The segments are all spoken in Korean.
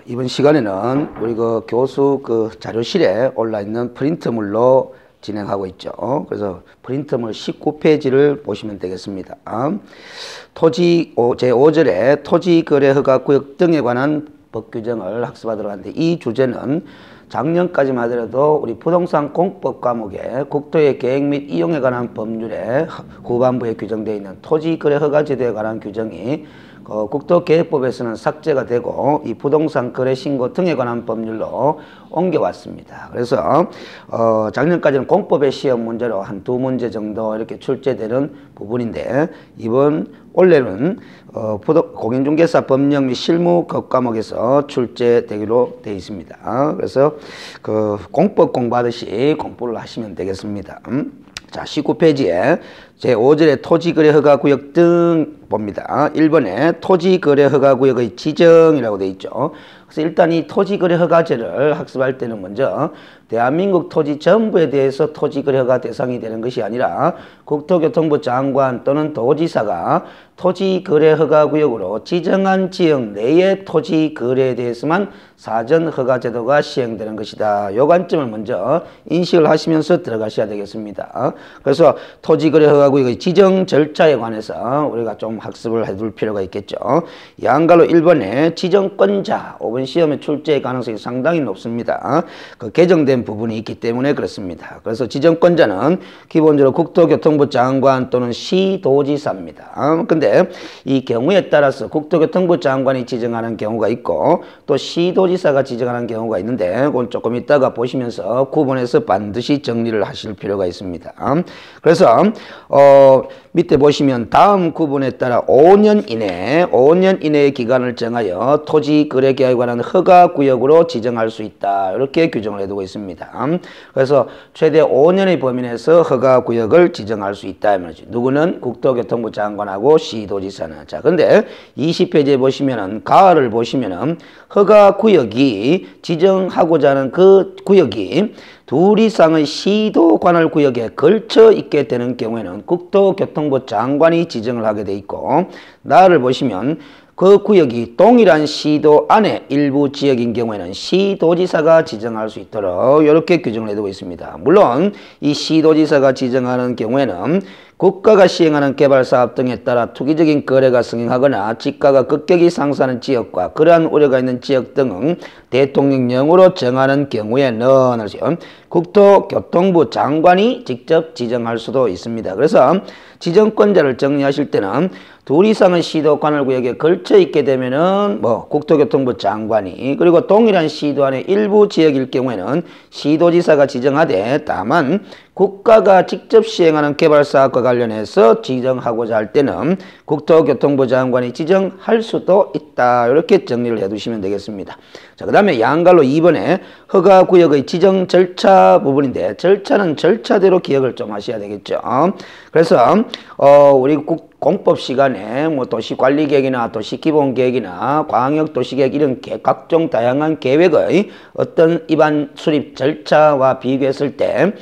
이번 시간에는 우리 그 교수 그 자료실에 올라 있는 프린트물로 진행하고 있죠. 그래서 프린트물 19페이지를 보시면 되겠습니다. 토지 제5절에 토지거래허가구역 등에 관한 법규정을 학습하도록 하는데, 이 주제는 작년까지만 하더라도 우리 부동산 공법 과목에 국토의 계획 및 이용에 관한 법률에 후반부에 규정되어 있는 토지거래허가제도에 관한 규정이 국토계획법에서는 삭제가 되고 이 부동산 거래 신고 등에 관한 법률로 옮겨왔습니다. 그래서 작년까지는 공법의 시험 문제로 한 2문제 정도 이렇게 출제되는 부분인데, 올해는 공인중개사 법령 및 실무 과목에서 출제되기로 되어 있습니다. 그래서 그 공법 공부하듯이 공부를 하시면 되겠습니다. 자, 19페이지에 제5절에 토지거래허가구역 등 봅니다. 1번에 토지거래허가구역의 지정이라고 되어 있죠. 그래서 일단 이 토지거래허가제를 학습할 때는 먼저 대한민국 토지 전부에 대해서 토지거래허가 대상이 되는 것이 아니라 국토교통부 장관 또는 도지사가 토지거래허가구역으로 지정한 지역 내의 토지거래에 대해서만 사전허가제도가 시행되는 것이다. 요 관점을 먼저 인식을 하시면서 들어가셔야 되겠습니다. 그래서 토지거래허가구역의 지정 절차에 관해서 우리가 좀 학습을 해둘 필요가 있겠죠. 양갈로 1번에 지정권자, 5번 시험에 출제의 가능성이 상당히 높습니다. 그 개정된 부분이 있기 때문에 그렇습니다. 그래서 지정권자는 기본적으로 국토교통부 장관 또는 시도지사입니다. 근데 이 경우에 따라서 국토교통부 장관이 지정하는 경우가 있고 또 시도지사가 지정하는 경우가 있는데, 그건 조금 이따가 보시면서 구분해서 반드시 정리를 하실 필요가 있습니다. 그래서 밑에 보시면 다음 구분에 따라 5년 이내의 기간을 정하여 토지거래계약에 관한 허가구역으로 지정할 수 있다. 이렇게 규정을 해두고 있습니다. 그래서 최대 5년의 범위 내에서 허가구역을 지정할 수 있다. 누구는 국토교통부 장관하고 시도지사는. 자, 근데 20페이지에 보시면은 가을을 보시면은 허가구역이 지정하고자 하는 그 구역이 둘 이상의 시도 관할 구역에 걸쳐 있게 되는 경우에는 국토교통부 장관이 지정을 하게 돼 있고, 나를 보시면 그 구역이 동일한 시도 안에 일부 지역인 경우에는 시도지사가 지정할 수 있도록 이렇게 규정을 해두고 있습니다. 물론 이 시도지사가 지정하는 경우에는 국가가 시행하는 개발사업 등에 따라 투기적인 거래가 성행하거나 지가가 급격히 상승하는 지역과 그러한 우려가 있는 지역 등은 대통령령으로 정하는 경우에는 국토교통부 장관이 직접 지정할 수도 있습니다. 그래서 지정권자를 정리하실 때는 둘 이상의 시도 관할구역에 걸쳐 있게 되면은 국토교통부 장관이, 그리고 동일한 시도 안에 일부 지역일 경우에는 시도지사가 지정하되, 다만 국가가 직접 시행하는 개발사업과 관련해서 지정하고자 할 때는 국토교통부 장관이 지정할 수도 있다. 이렇게 정리를 해두시면 되겠습니다. 자, 그 다음에 양갈로 2번에 허가구역의 지정 절차 부분인데, 절차는 절차대로 기억을 좀 하셔야 되겠죠. 그래서 우리 공법 시간에 도시관리계획이나 도시기본계획이나 광역도시계획 이런 각종 다양한 계획의 어떤 입안 수립 절차와 비교했을 때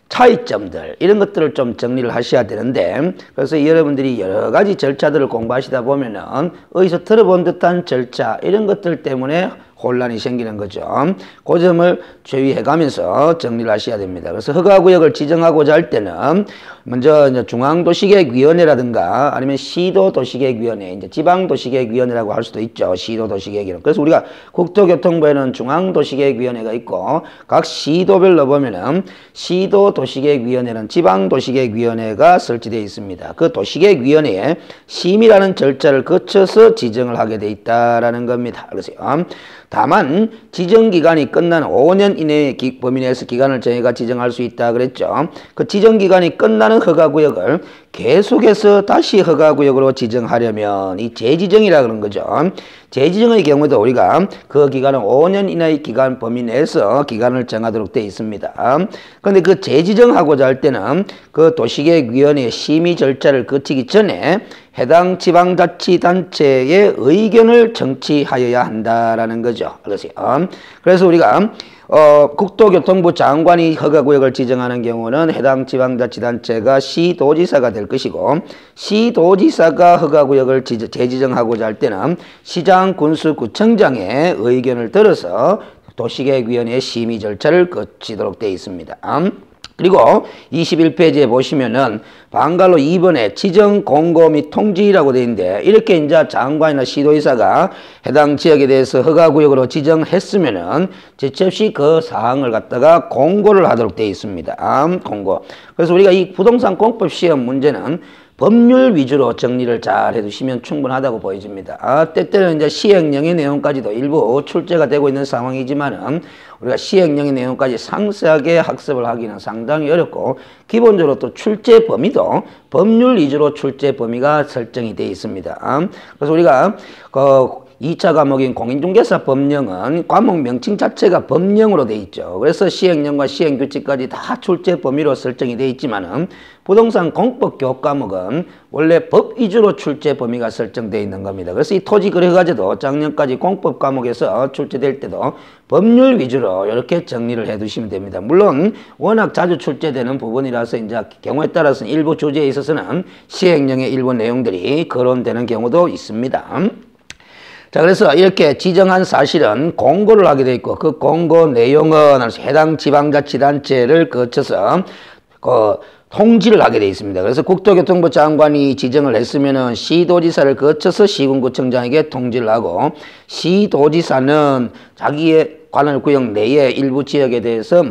차이점들 이런 것들을 좀 정리를 하셔야 되는데, 그래서 여러분들이 여러 가지 절차들을 공부하시다 보면은 어디서 들어본 듯한 절차 이런 것들 때문에 혼란이 생기는 거죠. 그 점을 주의해 가면서 정리를 하셔야 됩니다. 그래서 허가구역을 지정하고자 할 때는 먼저 중앙도시계획위원회라든가 아니면 시도도시계획위원회, 지방도시계획위원회라고 할 수도 있죠. 시도도시계획위원회. 그래서 우리가 국토교통부에는 중앙도시계획위원회가 있고 각 시도별로 보면은 시도도시계획위원회는 지방도시계획위원회가 설치되어 있습니다. 그 도시계획위원회에 심의라는 절차를 거쳐서 지정을 하게 돼 있다라는 겁니다. 그래서 다만 지정기간이 끝난 5년 이내의 범위 내에서 기간을 정해가 지정할 수 있다 그랬죠. 그 지정기간이 끝나는 허가구역을 계속해서 다시 허가구역으로 지정하려면 이 재지정이라 그런 거죠. 재지정의 경우도 우리가 그 기간은 5년 이내의 기간 범위 내에서 기간을 정하도록 되어 있습니다. 그런데 그 재지정하고자 할 때는 그 도시계획위원회의 심의 절차를 거치기 전에 해당 지방자치단체의 의견을 청취하여야 한다라는 거죠. 그래서 우리가 국토교통부 장관이 허가구역을 지정하는 경우는 해당 지방자치단체가 시도지사가 될 것이고, 시도지사가 허가구역을 재지정하고자 할 때는 시장, 군수, 구청장의 의견을 들어서 도시계획위원회의 심의 절차를 거치도록 되어 있습니다. 그리고 21페이지에 보시면은 방갈로 2번에 지정, 공고 및 통지라고 되어 있는데, 이렇게 이제 장관이나 시도지사가 해당 지역에 대해서 허가구역으로 지정했으면은 제치 없이 그 사항을 갖다가 공고를 하도록 되어 있습니다. 공고. 그래서 우리가 이 부동산 공법 시험 문제는 법률 위주로 정리를 잘 해두시면 충분하다고 보여집니다. 때때는 이제 시행령의 내용까지도 일부 출제가 되고 있는 상황이지만은 우리가 시행령의 내용까지 상세하게 학습을 하기는 상당히 어렵고, 기본적으로 또 출제 범위도 법률 위주로 출제 범위가 설정이 되어 있습니다. 그래서 우리가 2차 과목인 공인중개사 법령은 과목 명칭 자체가 법령으로 되어 있죠. 그래서 시행령과 시행규칙까지 다 출제 범위로 설정이 되어 있지만은 부동산 공법 교육 과목은 원래 법 위주로 출제 범위가 설정되어 있는 겁니다. 그래서 이 토지거래과제도 작년까지 공법 과목에서 출제될 때도 법률 위주로 이렇게 정리를 해 두시면 됩니다. 물론 워낙 자주 출제되는 부분이라서 이제 경우에 따라서는 일부 주제에 있어서는 시행령의 일부 내용들이 거론되는 경우도 있습니다. 자, 그래서 이렇게 지정한 사실은 공고를 하게 되어 있고, 그 공고 내용은 해당 지방자치단체를 거쳐서 통지를 하게 되어 있습니다. 그래서 국토교통부 장관이 지정을 했으면은 시도지사를 거쳐서 시군구청장에게 통지를 하고, 시도지사는 자기의 관할 구역 내의 일부 지역에 대해서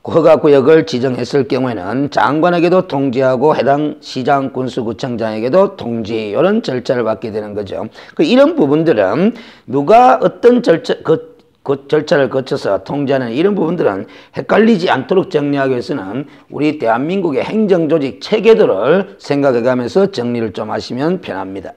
허가구역을 지정했을 경우에는 장관에게도 통지하고 해당 시장, 군수, 구청장에게도 통지, 이런 절차를 받게 되는 거죠. 이런 부분들은 누가 어떤 절차를 거쳐서 통지하는 이런 부분들은 헷갈리지 않도록 정리하기 위해서는 우리 대한민국의 행정조직 체계들을 생각해가면서 정리를 좀 하시면 편합니다.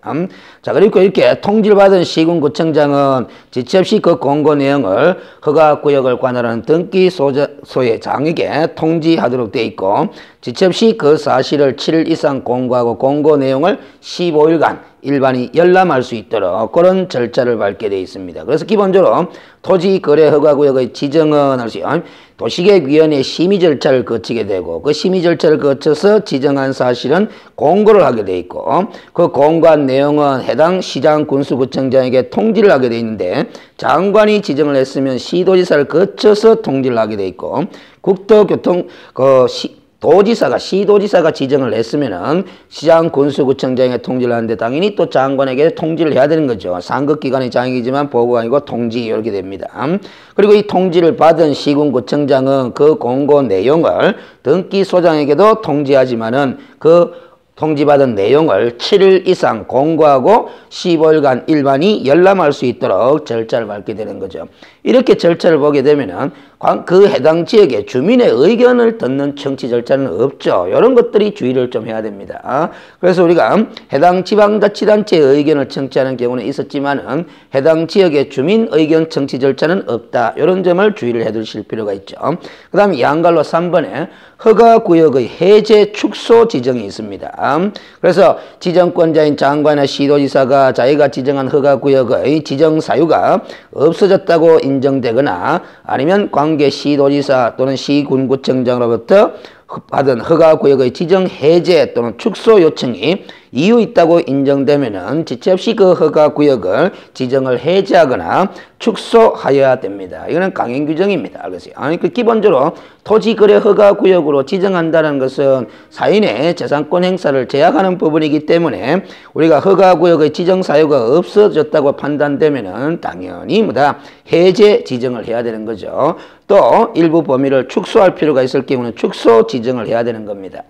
자, 그리고 이렇게 통지를 받은 시군구청장은 지체 없이 그 공고 내용을 허가구역을 관할하는 등기소의 장에게 통지하도록 되어 있고, 지체 없이 그 사실을 7일 이상 공고하고 공고 내용을 15일간 일반이 열람할 수 있도록 그런 절차를 밟게 되어 있습니다. 그래서 기본적으로 토지거래허가구역의 지정은 도시계획위원회 심의 절차를 거치게 되고, 그 심의 절차를 거쳐서 지정한 사실은 공고를 하게 되어 있고, 그 공고한 내용은 해당 시장, 군수, 구청장에게 통지를 하게 되어 있는데, 장관이 지정을 했으면 시도지사를 거쳐서 통지를 하게 되어 있고, 시도지사가 지정을 했으면은 시장, 군수, 구청장에게 통지를 하는데 당연히 또 장관에게 통지를 해야 되는 거죠. 상급기관의 장이지만 보고가 아니고 통지, 이렇게 됩니다. 그리고 이 통지를 받은 시군구청장은 그 공고 내용을 등기소장에게도 통지하지만은 그 통지받은 내용을 7일 이상 공고하고 15일간 일반이 열람할 수 있도록 절차를 밟게 되는 거죠. 이렇게 절차를 보게 되면은 그 해당 지역의 주민의 의견을 듣는 청취 절차는 없죠. 이런 것들이 주의를 좀 해야 됩니다. 그래서 우리가 해당 지방자치단체의 의견을 청취하는 경우는 있었지만은 해당 지역의 주민 의견 청취 절차는 없다. 이런 점을 주의를 해 두실 필요가 있죠. 그 다음에 양갈로 3번에 허가구역의 해제 축소 지정이 있습니다. 그래서 지정권자인 장관이나 시도지사가 자기가 지정한 허가구역의 지정 사유가 없어졌다고 인정되거나 아니면 관계 시도지사 또는 시군구청장으로부터 받은 허가구역의 지정 해제 또는 축소 요청이 이유 있다고 인정되면은 지체 없이 그 허가구역을 지정을 해제하거나 축소하여야 됩니다. 이거는 강행 규정입니다. 알겠어요? 기본적으로 토지거래 허가구역으로 지정한다는 것은 사인의 재산권 행사를 제약하는 부분이기 때문에 우리가 허가구역의 지정 사유가 없어졌다고 판단되면은 당연히 해제 지정을 해야 되는 거죠. 또 일부 범위를 축소할 필요가 있을 경우는 축소 지정을 해야 되는 겁니다.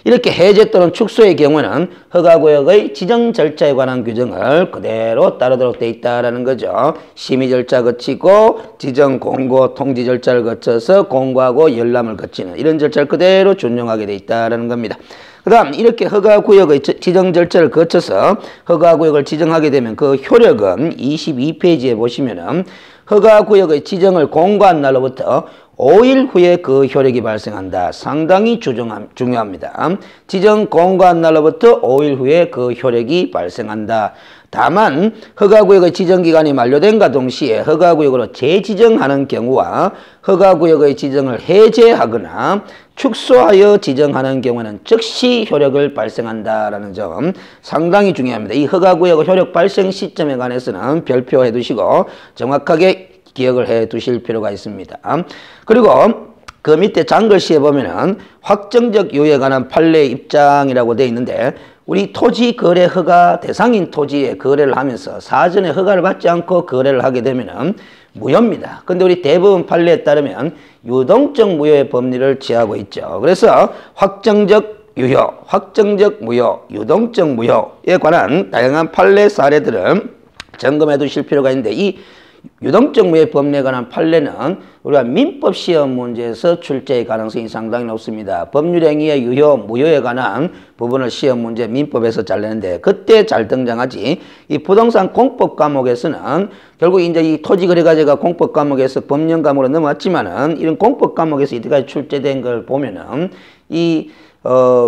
이렇게 해제 또는 축소의 경우는 허가구역의 지정 절차에 관한 규정을 그대로 따르도록 되어 있다는 거죠. 심의 절차 거치고 지정, 공고, 통지 절차를 거쳐서 공고하고 열람을 거치는 이런 절차를 그대로 준용하게 되어 있다는 겁니다. 그 다음 이렇게 허가구역의 지정 절차를 거쳐서 허가구역을 지정하게 되면 그 효력은 22페이지에 보시면은 허가구역의 지정을 공고한 날로부터 5일 후에 그 효력이 발생한다. 상당히 중요합니다. 지정 공고한 날로부터 5일 후에 그 효력이 발생한다. 다만 허가구역의 지정기간이 만료된과 동시에 허가구역으로 재지정하는 경우와 허가구역의 지정을 해제하거나 축소하여 지정하는 경우는 즉시 효력을 발생한다라는 점 상당히 중요합니다. 이 허가구역 효력 발생 시점에 관해서는 별표해 두시고 정확하게 기억을 해 두실 필요가 있습니다. 그리고 그 밑에 장글시에 보면은 확정적 유효에 관한 판례 입장이라고 되어 있는데 우리 토지 거래 허가 대상인 토지에 거래를 하면서 사전에 허가를 받지 않고 거래를 하게 되면은 무효입니다. 근데 우리 대법원 판례에 따르면 유동적 무효의 법리를 취하고 있죠. 그래서 확정적 유효, 확정적 무효, 유동적 무효에 관한 다양한 판례 사례들을 점검해 두실 필요가 있는데 이 유동적 무효의 법리에 관한 판례는 우리가 민법 시험 문제에서 출제의 가능성이 상당히 높습니다. 법률행위의 유효, 무효에 관한 부분을 시험 문제 민법에서 잘 내는데 그때 잘 등장하지 이 부동산 공법 과목에서는 결국 이제 이 토지거래과제가 공법 과목에서 법령 과목으로 넘어왔지만은 이런 공법 과목에서 이때까지 출제된 걸 보면은 이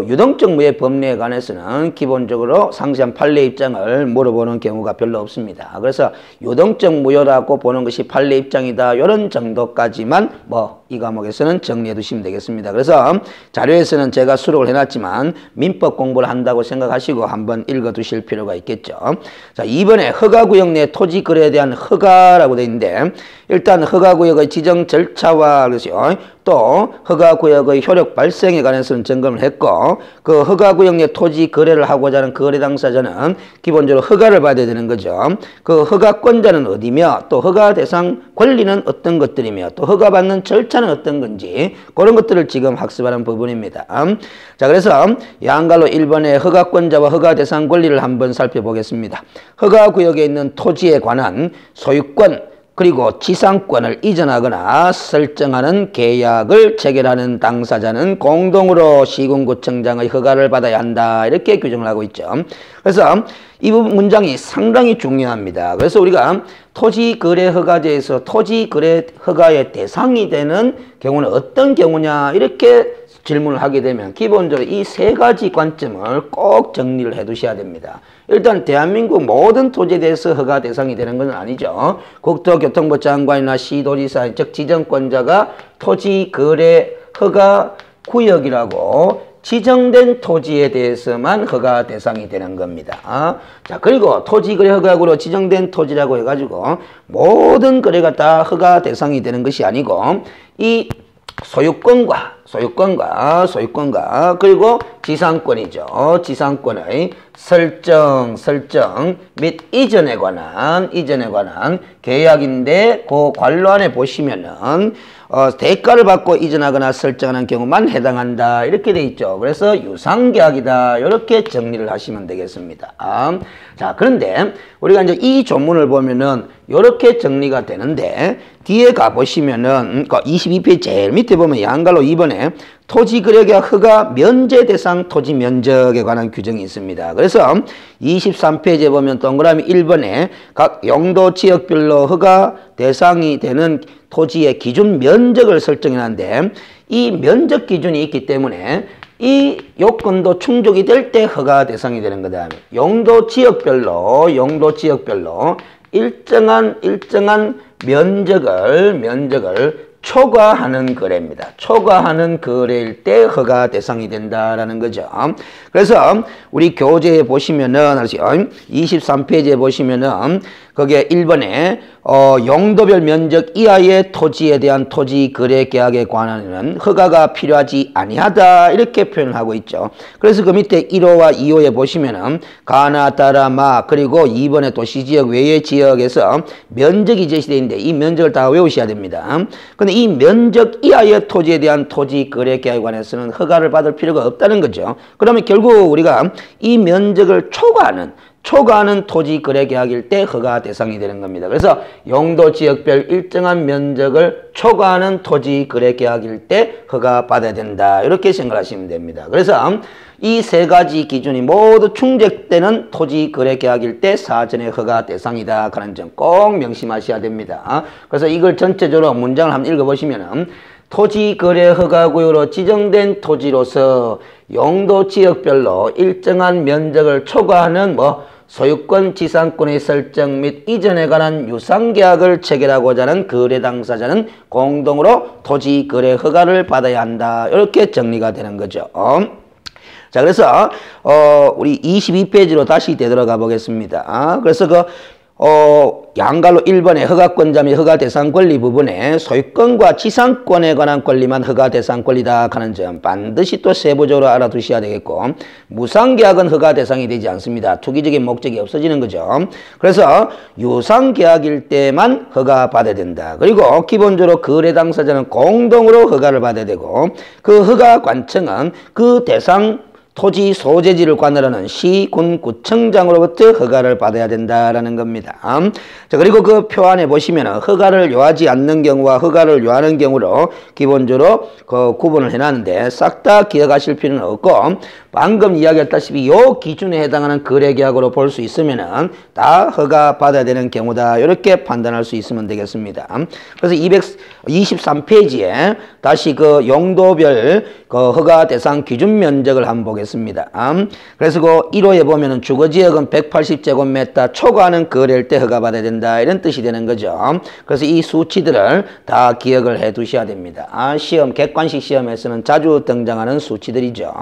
유동적 무효의 법리에 관해서는 기본적으로 상세한 판례 입장을 물어보는 경우가 별로 없습니다. 그래서 유동적 무효라고 보는 것이 판례 입장이다. 이런 정도까지만 이 과목에서는 정리해 두시면 되겠습니다. 그래서 자료에서는 제가 수록을 해놨지만 민법 공부를 한다고 생각하시고 한번 읽어 두실 필요가 있겠죠. 자, 이번에 허가구역 내 토지거래에 대한 허가라고 되어 있는데 일단 허가구역의 지정 절차와 그래서요. 또 허가구역의 효력 발생에 관해서는 점검을 했고 그 허가구역 내 토지 거래를 하고자 하는 거래 당사자는 기본적으로 허가를 받아야 되는 거죠. 그 허가권자는 어디며 또 허가 대상 권리는 어떤 것들이며 또 허가받는 절차는 어떤 건지 그런 것들을 지금 학습하는 부분입니다. 자, 그래서 양갈로 1번의 허가권자와 허가 대상 권리를 한번 살펴보겠습니다. 허가구역에 있는 토지에 관한 소유권 그리고 지상권을 이전하거나 설정하는 계약을 체결하는 당사자는 공동으로 시군구청장의 허가를 받아야 한다. 이렇게 규정을 하고 있죠. 그래서 이 부분 문장이 상당히 중요합니다. 그래서 우리가 토지거래허가제에서 토지거래 허가의 대상이 되는 경우는 어떤 경우냐 이렇게 질문을 하게 되면 기본적으로 이 세 가지 관점을 꼭 정리를 해 두셔야 됩니다. 일단 대한민국 모든 토지에 대해서 허가 대상이 되는 건 아니죠. 국토교통부 장관이나 시도지사 즉 지정권자가 토지거래 허가 구역이라고 지정된 토지에 대해서만 허가 대상이 되는 겁니다. 자, 그리고 토지거래 허가구로 지정된 토지라고 해가지고 모든 거래가 다 허가 대상이 되는 것이 아니고 이 소유권과 그리고 지상권이죠. 지상권의 설정 및 이전에 관한 계약인데 그 관로안에 보시면은 대가를 받고 이전하거나 설정하는 경우만 해당한다 이렇게 돼 있죠. 그래서 유상계약이다 이렇게 정리를 하시면 되겠습니다. 자, 그런데 우리가 이제 이 조문을 보면은 이렇게 정리가 되는데 뒤에 가 보시면은 22페이지 제일 밑에 보면 양갈로 2번에 토지거래계약 허가 면제 대상 토지 면적에 관한 규정이 있습니다. 그래서 23페이지에 보면 동그라미 1번에 각 용도 지역별로 허가 대상이 되는 토지의 기준 면적을 설정해놨는데 이 면적 기준이 있기 때문에 이 요건도 충족이 될 때 허가 대상이 되는 거다. 용도 지역별로 일정한 면적을 초과하는 거래입니다. 초과하는 거래일 때 허가 대상이 된다라는 거죠. 그래서 우리 교재에 보시면은 23페이지에 보시면은 거기에 1번에 용도별 면적 이하의 토지에 대한 토지 거래 계약에 관한 허가가 필요하지 아니하다 이렇게 표현을 하고 있죠. 그래서 그 밑에 1호와 2호에 보시면은 가나 따라 마 그리고 2번에 도시지역 외의 지역에서 면적이 제시되어 있는데 이 면적을 다 외우셔야 됩니다. 근데 이 면적 이하의 토지에 대한 토지 거래 계약에 관해서는 허가를 받을 필요가 없다는 거죠. 그러면 결국 우리가 이 면적을 초과하는 토지 거래 계약일 때 허가 대상이 되는 겁니다. 그래서 용도 지역별 일정한 면적을 초과하는 토지 거래 계약일 때 허가 받아야 된다. 이렇게 생각하시면 됩니다. 그래서 이 세 가지 기준이 모두 충족되는 토지 거래 계약일 때 사전에 허가 대상이다. 그런 점 꼭 명심하셔야 됩니다. 그래서 이걸 전체적으로 문장을 한번 읽어보시면은 토지거래허가구역으로 지정된 토지로서 용도 지역별로 일정한 면적을 초과하는 소유권 지상권의 설정 및 이전에 관한 유상계약을 체결하고자 하는 거래 당사자는 공동으로 토지거래허가를 받아야 한다. 이렇게 정리가 되는 거죠. 자, 그래서 우리 22페이지로 다시 되돌아가 보겠습니다. 그래서 양갈로 1번의 허가권자 및 허가대상 권리 부분에 소유권과 지상권에 관한 권리만 허가대상 권리다 하는 점 반드시 또 세부적으로 알아두셔야 되겠고, 무상계약은 허가대상이 되지 않습니다. 투기적인 목적이 없어지는 거죠. 그래서 유상계약일 때만 허가받아야 된다. 그리고 기본적으로 거래 당사자는 공동으로 허가를 받아야 되고, 그 허가관청은 그 대상 토지 소재지를 관할하는 시, 군, 구청장으로부터 허가를 받아야 된다라는 겁니다. 자, 그리고 그 표 안에 보시면 허가를 요하지 않는 경우와 허가를 요하는 경우로 기본적으로 그 구분을 해놨는데 싹 다 기억하실 필요는 없고, 방금 이야기했다시피 이 기준에 해당하는 거래계약으로 볼 수 있으면은 다 허가 받아야 되는 경우다. 이렇게 판단할 수 있으면 되겠습니다. 그래서 223페이지에 다시 그 용도별 그 허가 대상 기준 면적을 한번 보겠습니다. 그래서 그 1호에 보면은 주거지역은 180제곱미터 초과하는 거래일 때 허가받아야 된다. 이런 뜻이 되는 거죠. 그래서 이 수치들을 다 기억을 해 두셔야 됩니다. 시험, 객관식 시험에서는 자주 등장하는 수치들이죠.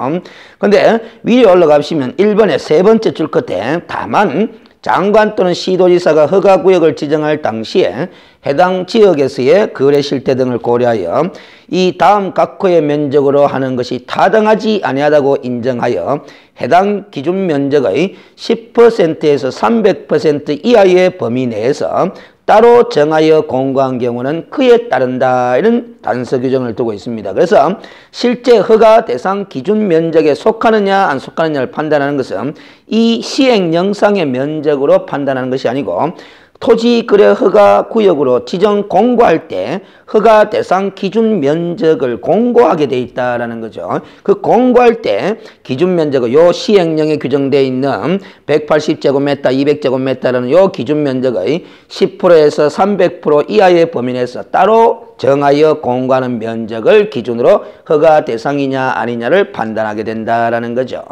근데 위로 올라가시면 1번의 세 번째 줄 끝에 다만 장관 또는 시도지사가 허가구역을 지정할 당시에 해당 지역에서의 거래 실태 등을 고려하여 이 다음 각 호의 면적으로 하는 것이 타당하지 아니하다고 인정하여 해당 기준 면적의 10%에서 300% 이하의 범위 내에서 따로 정하여 공고한 경우는 그에 따른다. 이런 단서 규정을 두고 있습니다. 그래서 실제 허가 대상 기준 면적에 속하느냐 안 속하느냐를 판단하는 것은 이 시행 영상의 면적으로 판단하는 것이 아니고 토지거래 허가 구역으로 지정 공고할 때 허가 대상 기준 면적을 공고하게 돼 있다라는 거죠. 그 공고할 때 기준 면적은 요 시행령에 규정되어 있는 180제곱미터, 200제곱미터라는 요 기준 면적의 10%에서 300% 이하의 범위 내에서 따로 정하여 공고하는 면적을 기준으로 허가 대상이냐 아니냐를 판단하게 된다라는 거죠.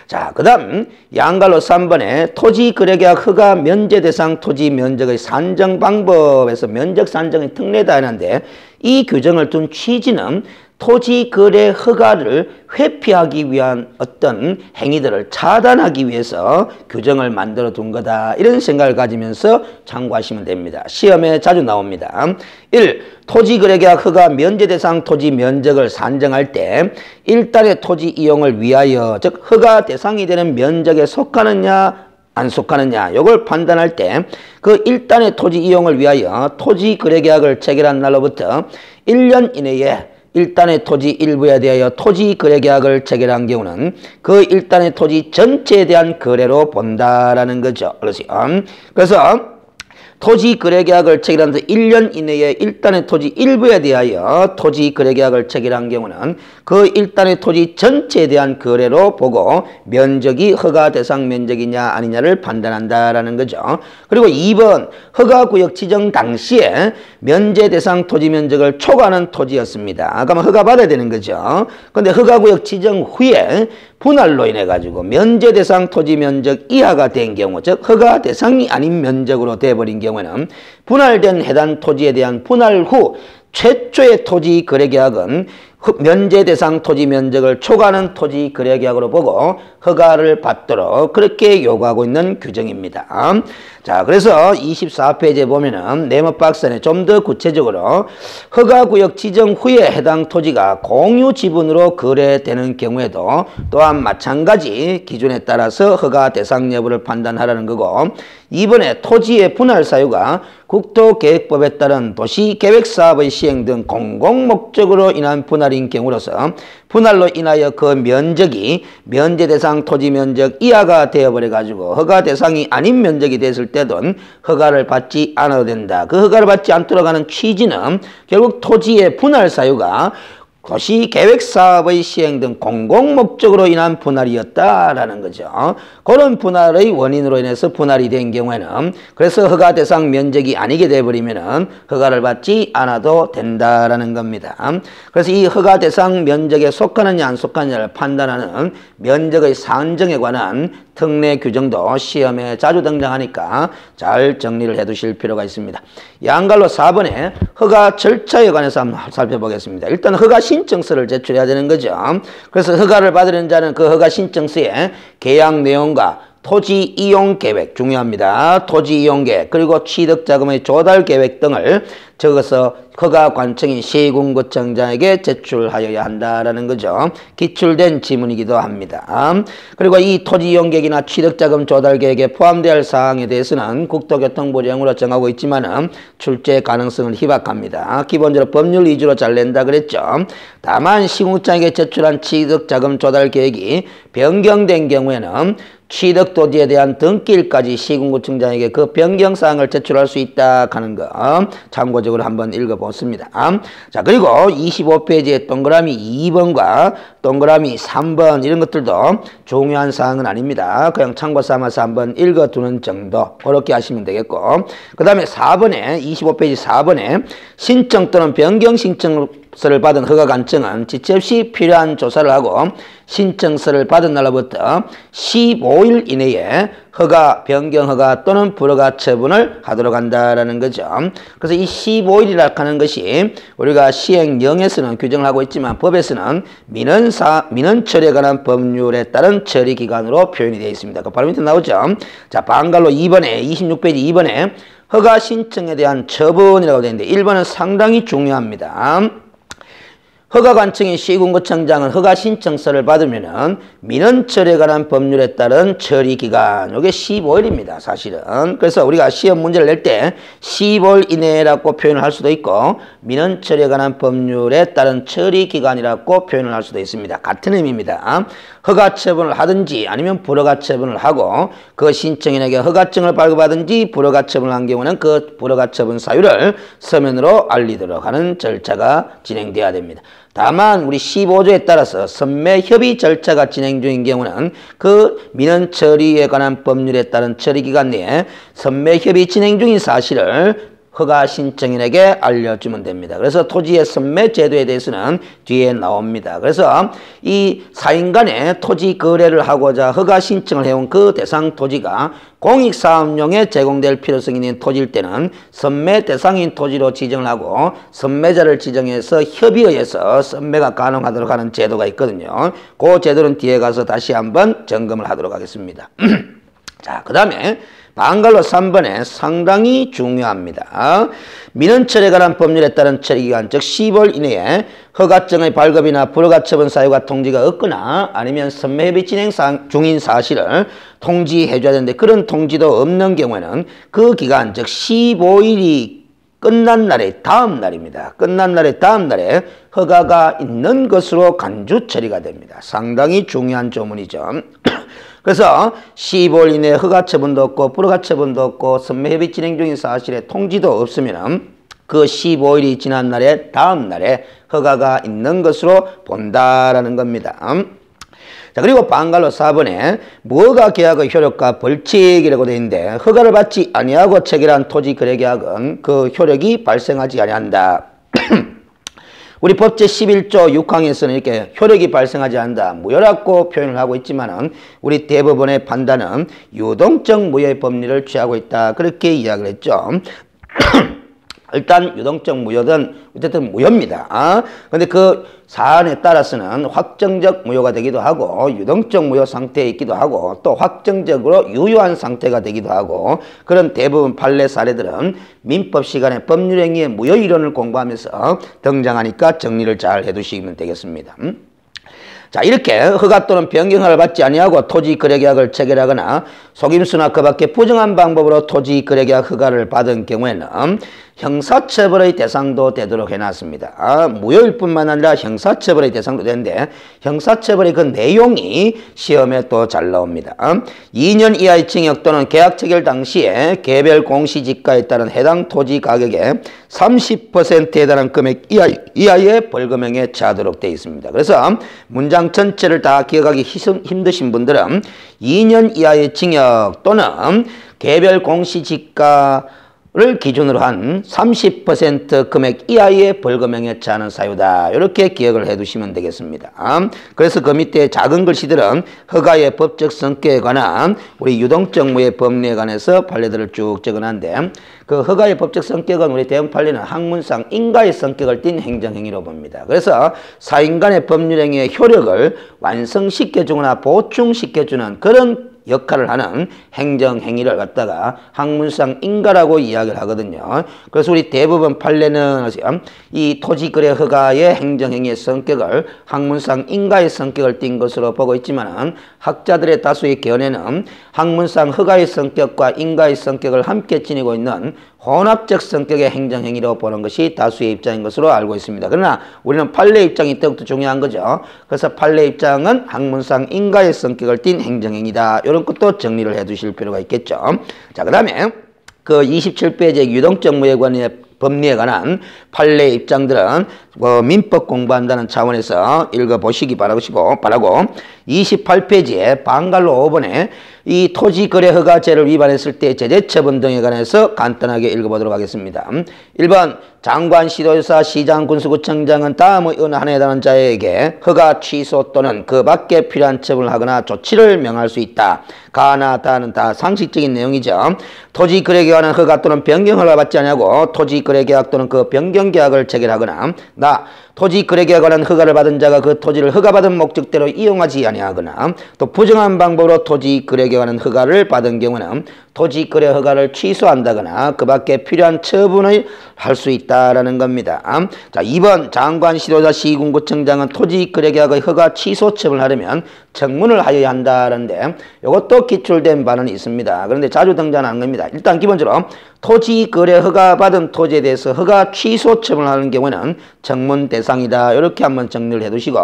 자, 그 다음 양갈로 3번에 토지거래계약 허가 면제 대상 토지 면적의 산정 방법에서 면적 산정의 특례다 하는데, 이 규정을 둔 취지는 토지거래 허가를 회피하기 위한 어떤 행위들을 차단하기 위해서 규정을 만들어 둔 거다. 이런 생각을 가지면서 참고하시면 됩니다. 시험에 자주 나옵니다. 1. 토지거래계약 허가 면제 대상 토지 면적을 산정할 때 일단의 토지 이용을 위하여, 즉 허가 대상이 되는 면적에 속하느냐 안 속하느냐 요걸 판단할 때 그 일단의 토지 이용을 위하여 토지거래계약을 체결한 날로부터 1년 이내에 일단의 토지 일부에 대하여 토지거래계약을 체결한 경우는 그 일단의 토지 전체에 대한 거래로 본다라는 거죠. 그래서 토지거래계약을 체결한 후 1년 이내에 일단의 토지 일부에 대하여 토지거래계약을 체결한 경우는 그 일단의 토지 전체에 대한 거래로 보고 면적이 허가 대상 면적이냐 아니냐를 판단한다라는 거죠. 그리고 2번 허가구역 지정 당시에 면제 대상 토지 면적을 초과하는 토지였습니다. 그러면 허가받아야 되는 거죠. 그런데 허가구역 지정 후에 분할로 인해 가지고 면제 대상 토지 면적 이하가 된 경우, 즉 허가 대상이 아닌 면적으로 돼버린 경우에는 분할된 해당 토지에 대한 분할 후 최초의 토지 거래계약은 면제 대상 토지 면적을 초과하는 토지 거래계약으로 보고 허가를 받도록 그렇게 요구하고 있는 규정입니다. 자, 그래서 24페이지에 보면은 네모 박스에 좀 더 구체적으로 허가구역 지정 후에 해당 토지가 공유 지분으로 거래되는 경우에도 또한 마찬가지 기준에 따라서 허가 대상 여부를 판단하라는 거고, 이번에 토지의 분할 사유가 국토계획법에 따른 도시계획사업의 시행 등 공공목적으로 인한 분할인 경우로서 분할로 인하여 그 면적이 면제 대상 토지 면적 이하가 되어버려 가지고 허가 대상이 아닌 면적이 됐을 때도 허가를 받지 않아도 된다. 그 허가를 받지 않도록 하는 취지는 결국 토지의 분할 사유가 도시계획사업의 시행 등 공공목적으로 인한 분할이었다라는 거죠. 그런 분할의 원인으로 인해서 분할이 된 경우에는 그래서 허가 대상 면적이 아니게 돼버리면은 허가를 받지 않아도 된다라는 겁니다. 그래서 이 허가 대상 면적에 속하느냐 안 속하느냐를 판단하는 면적의 산정에 관한 특례 규정도 시험에 자주 등장하니까 잘 정리를 해 두실 필요가 있습니다. 양갈로 4번에 허가 절차에 관해서 한번 살펴보겠습니다. 일단 허가 신청서를 제출해야 되는 거죠. 그래서 허가를 받으려는 자는 그 허가 신청서에 계약 내용과 토지 이용 계획 중요합니다. 토지 이용 계획 그리고 취득 자금의 조달 계획 등을 적어서 허가 관청인 시군구청장에게 제출하여야 한다라는 거죠. 기출된 지문이기도 합니다. 그리고 이 토지 이용 계획이나 취득 자금 조달 계획에 포함되어야 할 사항에 대해서는 국토교통부령으로 정하고 있지만은 출제 가능성은 희박합니다. 기본적으로 법률 위주로 잘 낸다 그랬죠. 다만 시군구청에게 제출한 취득 자금 조달 계획이 변경된 경우에는 취득 토지에 대한 등기일까지 시군구청장에게 그 변경사항을 제출할 수 있다 하는 거 참고적으로 한번 읽어보습니다. 자, 그리고 25페이지에 동그라미 2번과 동그라미 3번 이런 것들도 중요한 사항은 아닙니다. 그냥 참고 삼아서 한번 읽어두는 정도 그렇게 하시면 되겠고, 그 다음에 4번에 25페이지 4번에 신청 또는 변경 신청서를 받은 허가관청은 지체 없이 필요한 조사를 하고 신청서를 받은 날로부터 15일 이내에 허가, 변경 허가 또는 불허가 처분을 하도록 한다라는 거죠. 그래서 이 15일이라고 하는 것이 우리가 시행령에서는 규정을 하고 있지만 법에서는 민원 처리에 관한 법률에 따른 처리 기간으로 표현이 되어 있습니다. 그 바로 밑에 나오죠. 자, 방갈로 2번에 26페이지 2번에 허가 신청에 대한 처분이라고 되어 있는데 1번은 상당히 중요합니다. 허가관청인 시군구청장은 허가 신청서를 받으면은 민원 처리에 관한 법률에 따른 처리 기간, 이게 15일입니다, 사실은. 그래서 우리가 시험 문제를 낼 때 15일 이내라고 표현을 할 수도 있고 민원 처리에 관한 법률에 따른 처리 기간이라고 표현을 할 수도 있습니다. 같은 의미입니다. 허가 처분을 하든지 아니면 불허가 처분을 하고 그 신청인에게 허가증을 발급하든지 불허가 처분을 한 경우는 그 불허가 처분 사유를 서면으로 알리도록 하는 절차가 진행돼야 됩니다. 다만 우리 15조에 따라서 선매 협의 절차가 진행 중인 경우는 그 민원 처리에 관한 법률에 따른 처리 기간 내에 선매 협의 진행 중인 사실을 허가 신청인에게 알려주면 됩니다. 그래서 토지의 선매 제도에 대해서는 뒤에 나옵니다. 그래서 이 사인 간에 토지 거래를 하고자 허가 신청을 해온 그 대상 토지가 공익사업용에 제공될 필요성이 있는 토지일 때는 선매 대상인 토지로 지정을 하고 선매자를 지정해서 협의해서 선매가 가능하도록 하는 제도가 있거든요. 그 제도는 뒤에 가서 다시 한번 점검을 하도록 하겠습니다. 자, 그 다음에 방갈로 3번에 상당히 중요합니다. 민원 처리에 관한 법률에 따른 처리기간, 즉 10월 이내에 허가증의 발급이나 불허가 처분 사유가 통지가 없거나 아니면 선매협의 진행 중인 사실을 통지해줘야 되는데 그런 통지도 없는 경우에는 그 기간, 즉 15일이 끝난 날의 다음 날입니다. 끝난 날의 다음 날에 허가가 있는 것으로 간주 처리가 됩니다. 상당히 중요한 조문이죠. 그래서 15일 이내에 허가 처분도 없고 불허가 처분도 없고 선매협의 진행 중인 사실에 통지도 없으면 그 15일이 지난 날에 다음 날에 허가가 있는 것으로 본다라는 겁니다. 자, 그리고 방갈로 4번에 무허가 계약의 효력과 벌칙이라고 되어 있는데 허가를 받지 아니하고 체결한 토지 거래 계약은 그 효력이 발생하지 아니한다. 우리 법 제11조 6항에서는 이렇게 효력이 발생하지 않는다, 무효라고 표현을 하고 있지만은 우리 대법원의 판단은 유동적 무효의 법리를 취하고 있다, 그렇게 이야기를 했죠. 일단 유동적 무효든 어쨌든 무효입니다. 근데 그 사안에 따라서는 확정적 무효가 되기도 하고 유동적 무효 상태에 있기도 하고 또 확정적으로 유효한 상태가 되기도 하고, 그런 대부분 판례 사례들은 민법 시간에 법률행위의 무효 이론을 공부하면서 등장하니까 정리를 잘 해두시면 되겠습니다. 자, 이렇게 허가 또는 변경을 받지 아니하고 토지 거래계약을 체결하거나 속임수나 그 밖에 부정한 방법으로 토지 거래계약 허가를 받은 경우에는 형사처벌의 대상도 되도록 해놨습니다. 무효일 뿐만 아니라 형사처벌의 대상도 되는데 형사처벌의 그 내용이 시험에 또 잘 나옵니다. 2년 이하의 징역 또는 계약 체결 당시에 개별 공시지가에 따른 해당 토지 가격의 30%에 달하는 금액 이하의 벌금형에 처하도록 되어 있습니다. 그래서 문장 전체를 다 기억하기 힘드신 분들은 2년 이하의 징역 또는 개별 공시지가를 기준으로 한 30% 금액 이하의 벌금형에 처하는 사유다. 이렇게 기억을 해 두시면 되겠습니다. 그래서 그 밑에 작은 글씨들은 허가의 법적 성격에 관한 우리 유동적무의 법리에 관해서 판례들을 쭉 적어놨는데 그 허가의 법적 성격은 우리 대형 판례는 학문상 인가의 성격을 띤 행정행위로 봅니다. 그래서 사인간의 법률행위의 효력을 완성시켜주거나 보충시켜주는 그런 역할을 하는 행정행위를 갖다가 학문상 인가라고 이야기를 하거든요. 그래서 우리 대부분 판례는 이 토지거래 허가의 행정행위의 성격을 학문상 인가의 성격을 띈 것으로 보고 있지만 학자들의 다수의 견해는 학문상 허가의 성격과 인가의 성격을 함께 지니고 있는 혼합적 성격의 행정행위로 보는 것이 다수의 입장인 것으로 알고 있습니다. 그러나 우리는 판례 입장이 더욱더 중요한 거죠. 그래서 판례 입장은 학문상 인가의 성격을 띤 행정행위다. 이런 것도 정리를 해 두실 필요가 있겠죠. 자, 그 다음에 그 27페이지의 유동적무에 관한 법리에 관한 판례 입장들은 민법 공부한다는 차원에서 읽어보시기 바라고 28페이지에 방갈로 5번에 이 토지거래허가제를 위반했을 때 제재처분 등에 관해서 간단하게 읽어보도록 하겠습니다. 1번 장관, 시도지사, 시장, 군수구청장은 다음의 어느 하나에 해당하는 자에게 허가 취소 또는 그 밖에 필요한 처분을 하거나 조치를 명할 수 있다. 가나 다는 다 상식적인 내용이죠. 토지거래에 관한 허가 또는 변경허가 받지 않냐고 토지거래계약 또는 그 변경계약을 체결하거나 토지거래계약에 관한 허가를 받은 자가 그 토지를 허가받은 목적대로 이용하지 아니하거나 또 부정한 방법으로 토지거래계약에 관한 허가를 받은 경우는 토지거래 허가를 취소한다거나 그 밖에 필요한 처분을 할 수 있다라는 겁니다. 자, 2번 장관, 시도지사, 시군구청장은 토지거래계약의 허가 취소 처분을 하려면 청문을 하여야 한다는데 이것도 기출된 바는 있습니다. 그런데 자주 등장하는 겁니다. 일단 기본적으로 토지거래 허가 받은 토지에 대해서 허가 취소 처분을 하는 경우는 청문 대상이다. 이렇게 한번 정리를 해 두시고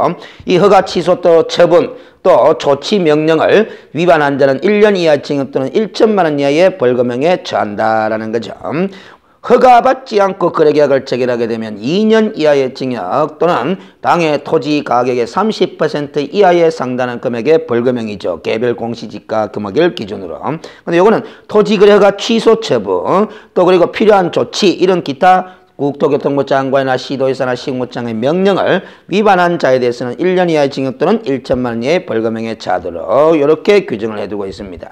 이 허가 취소 또 처분 또 조치 명령을 위반한 자는 1년 이하 징역 또는 1천만 원 이하의 벌금형에 처한다라는 거죠. 허가받지 않고 거래계약을 체결하게 되면 2년 이하의 징역 또는 당해 토지 가격의 30% 이하에 상당한 금액의 벌금형이죠. 개별 공시지가 금액을 기준으로. 근데 요거는 토지거래허가 취소 처분 또 그리고 필요한 조치 이런 기타 국토교통부 장관이나 시도지사나 시군구청의 명령을 위반한 자에 대해서는 1년 이하의 징역 또는 1천만 원 이하의 벌금형에 처하도록 이렇게 규정을 해두고 있습니다.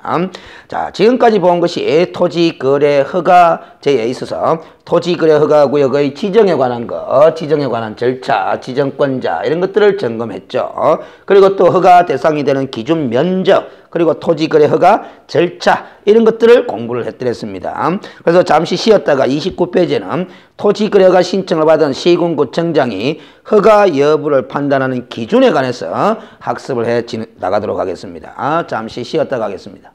자, 지금까지 본 것이 토지거래허가제에 있어서 토지거래허가구역의 지정에 관한 것, 지정에 관한 절차, 지정권자 이런 것들을 점검했죠. 그리고 또 허가 대상이 되는 기준 면적 그리고 토지거래 허가 절차 이런 것들을 공부를 해드렸습니다. 그래서 잠시 쉬었다가 29페이지에는 토지거래허가 신청을 받은 시군구청장이 허가 여부를 판단하는 기준에 관해서 학습을 해 나가도록 하겠습니다. 잠시 쉬었다가 하겠습니다.